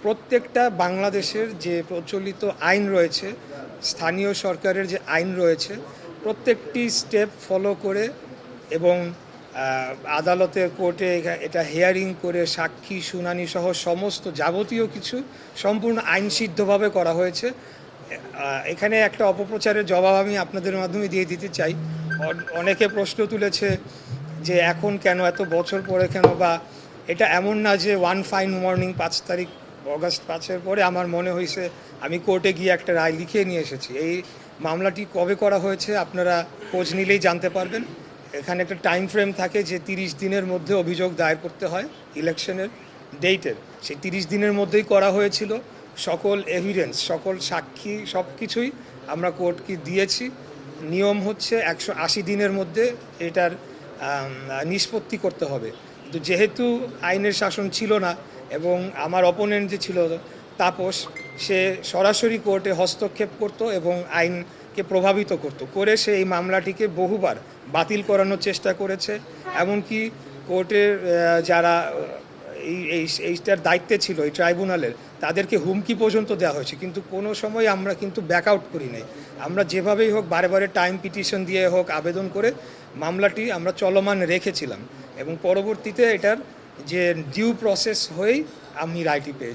প্রত্যেকটা বাংলাদেশের যে প্রচলিত আইন রয়েছে, স্থানীয় সরকারের যে আইন রয়েছে, প্রত্যেকটি স্টেপ ফলো করে এবং আদালতে কোর্টে এটা হিয়ারিং করে সাক্ষী শুনানি সহ সমস্ত যাবতীয় কিছু সম্পূর্ণ আইনসিদ্ধভাবে করা হয়েছে। এখানে একটা অপপ্রচারের জবাব আমি আপনাদের মাধ্যমে দিয়ে দিতে চাই। অনেকে প্রশ্ন তুলেছে যে এখন কেন, এত বছর পরে কেন, বা এটা এমন না যে ওয়ান ফাইন মর্নিং 5 অগাস্ট 5-এর পরে আমার মনে হয়েছে আমি কোর্টে গিয়ে একটা রায় লিখিয়ে নিয়ে এসেছি। এই মামলাটি কবে করা হয়েছে আপনারা খোঁজ নিলেই জানতে পারবেন। এখানে একটা টাইম ফ্রেম থাকে যে 30 দিনের মধ্যে অভিযোগ দায়ের করতে হয় ইলেকশনের ডেটের। সেই 30 দিনের মধ্যেই করা হয়েছিল। সকল এভিডেন্স, সকল সাক্ষী সব কিছুই আমরা কোর্টকে দিয়েছি। নিয়ম হচ্ছে 180 দিনের মধ্যে এটার নিষ্পত্তি করতে হবে। কিন্তু যেহেতু আইনের শাসন ছিল না এবং আমার অপোনেন্ট যে ছিল তাপস, সে সরাসরি কোর্টে হস্তক্ষেপ করত এবং আইনকে প্রভাবিত করে সে এই মামলাটিকে বহুবার বাতিল করানোর চেষ্টা করেছে। এমনকি কোর্টের যারা এইটার দায়িত্বে ছিল এই ট্রাইব্যুনালের, তাদেরকে হুমকি পর্যন্ত দেওয়া হয়েছে, কিন্তু কোনো সময় আমরা কিন্তু ব্যাক আউট করি নাই। আমরা যেভাবেই হোক বারে বারে টাইম পিটিশন দিয়ে হোক আবেদন করে মামলাটি আমরা চলমান রেখেছিলাম এবং পরবর্তীতে এটার যে ডিউ প্রসেস হয়েই আমি রায়টি পেয়েছি।